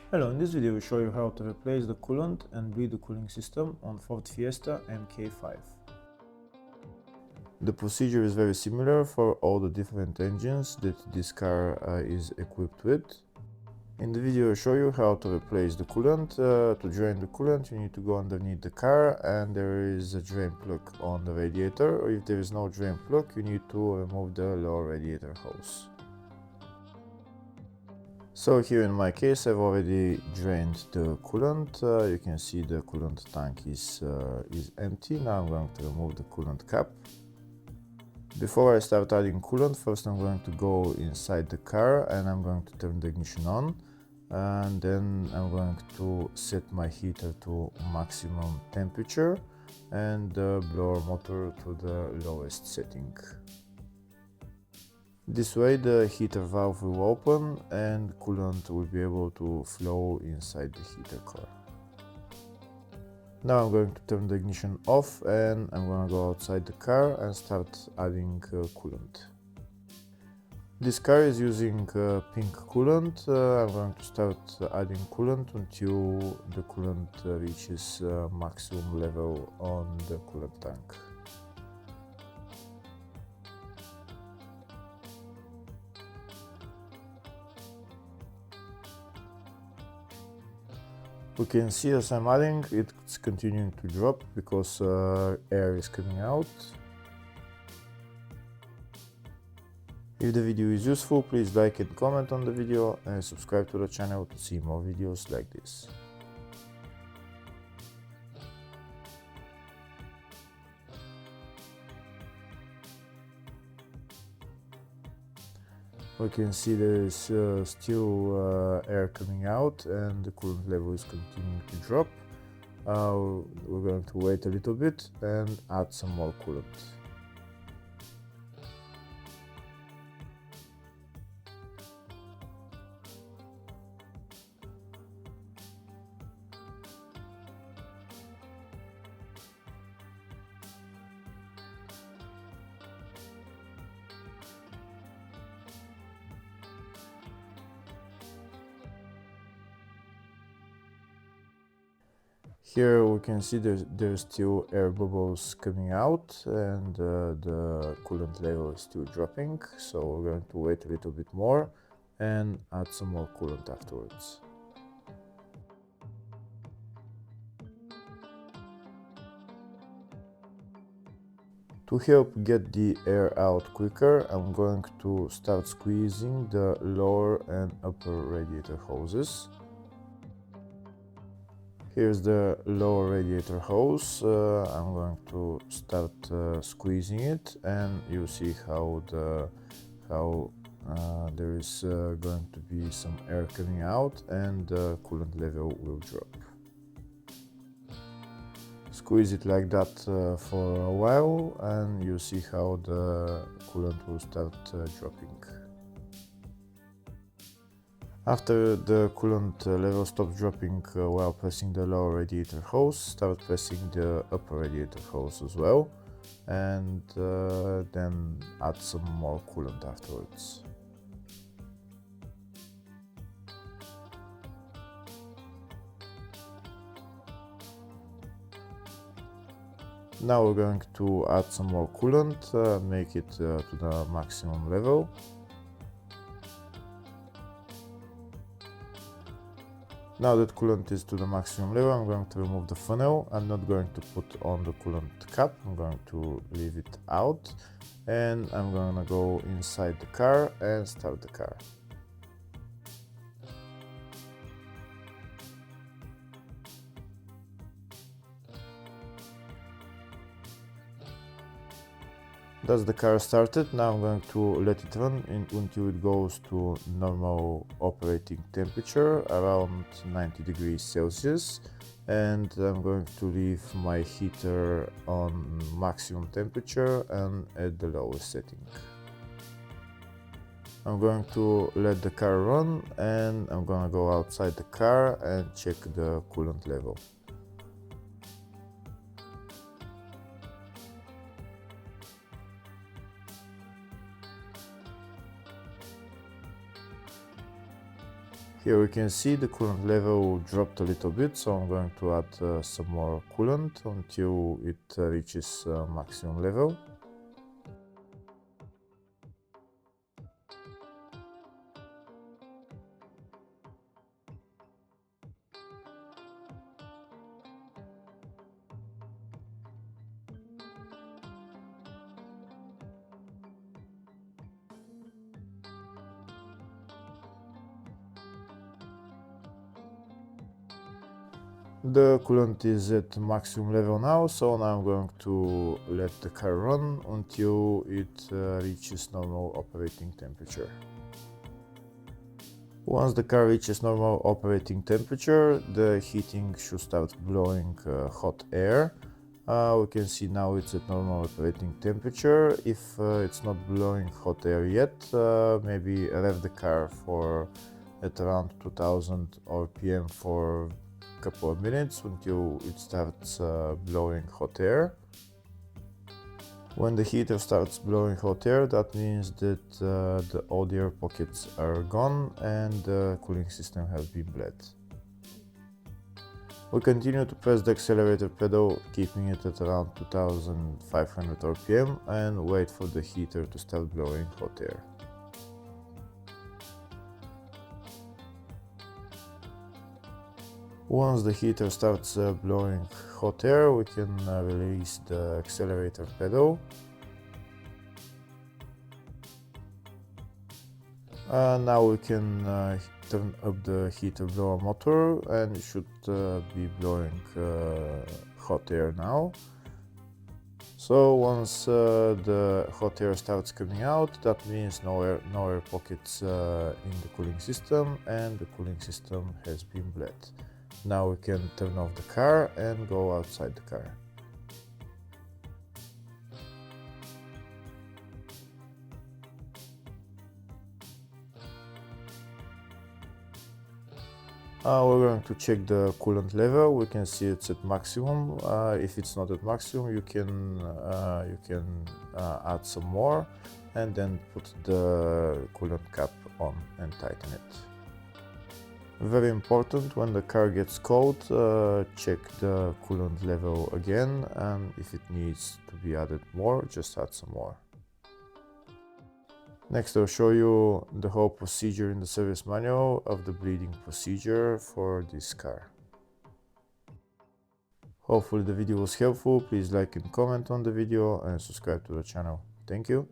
Hello, in this video we show you how to replace the coolant and bleed the cooling system on Ford Fiesta MK5. The procedure is very similar for all the different engines that this car is equipped with. In the video I show you how to replace the coolant. To drain the coolant you need to go underneath the car and there is a drain plug on the radiator, or if there is no drain plug you need to remove the lower radiator hose. So here in my case I've already drained the coolant. You can see the coolant tank is empty. Now I'm going to remove the coolant cap. Before I start adding coolant, first I'm going to go inside the car and I'm going to turn the ignition on, and then I'm going to set my heater to maximum temperature and the blower motor to the lowest setting. This way the heater valve will open and coolant will be able to flow inside the heater core. Now I'm going to turn the ignition off and I'm going to go outside the car and start adding coolant. This car is using pink coolant. I'm going to start adding coolant until the coolant reaches maximum level on the coolant tank. We can see as I'm adding, it's continuing to drop because air is coming out. If the video is useful, please like and comment on the video and subscribe to the channel to see more videos like this. We can see there is still air coming out and the coolant level is continuing to drop. We're going to wait a little bit and add some more coolant. Here we can see there's still air bubbles coming out and the coolant level is still dropping, so we're going to wait a little bit more and add some more coolant afterwards. To help get the air out quicker, I'm going to start squeezing the lower and upper radiator hoses. Here's the lower radiator hose. I'm going to start squeezing it and you'll see how there is going to be some air coming out and the coolant level will drop. Squeeze it like that for a while and you'll see how the coolant will start dropping. After the coolant level stops dropping while pressing the lower radiator hose, start pressing the upper radiator hose as well, and then add some more coolant afterwards. Now we're going to add some more coolant, make it to the maximum level. Now that coolant is to the maximum level, I'm going to remove the funnel. I'm not going to put on the coolant cap, I'm going to leave it out and I'm going to go inside the car and start the car. That's the car started. Now I'm going to let it run until it goes to normal operating temperature, around 90 degrees Celsius, and I'm going to leave my heater on maximum temperature and at the lowest setting. I'm going to let the car run and I'm going to go outside the car and check the coolant level. Here we can see the coolant level dropped a little bit, so I'm going to add some more coolant until it reaches maximum level. The coolant is at maximum level now, so now I'm going to let the car run until it reaches normal operating temperature. Once the car reaches normal operating temperature, the heating should start blowing hot air. We can see now it's at normal operating temperature. If it's not blowing hot air yet, maybe rev the car for at around 2000 RPM for a couple of minutes until it starts blowing hot air. When the heater starts blowing hot air, that means that the old air pockets are gone and the cooling system has been bled. We continue to press the accelerator pedal, keeping it at around 2500 RPM, and wait for the heater to start blowing hot air. Once the heater starts blowing hot air, we can release the accelerator pedal. Now we can turn up the heater blower motor, and it should be blowing hot air now. So once the hot air starts coming out, that means no air pockets in the cooling system, and the cooling system has been bled. Now we can turn off the car and go outside the car. We're going to check the coolant level. We can see it's at maximum. If it's not at maximum, you can add some more and then put the coolant cap on and tighten it. Very important, when the car gets cold, check the coolant level again, and if it needs to be added more, just add some more. Next, I'll show you the whole procedure in the service manual of the bleeding procedure for this car. Hopefully the video was helpful. Please like and comment on the video and subscribe to the channel. Thank you.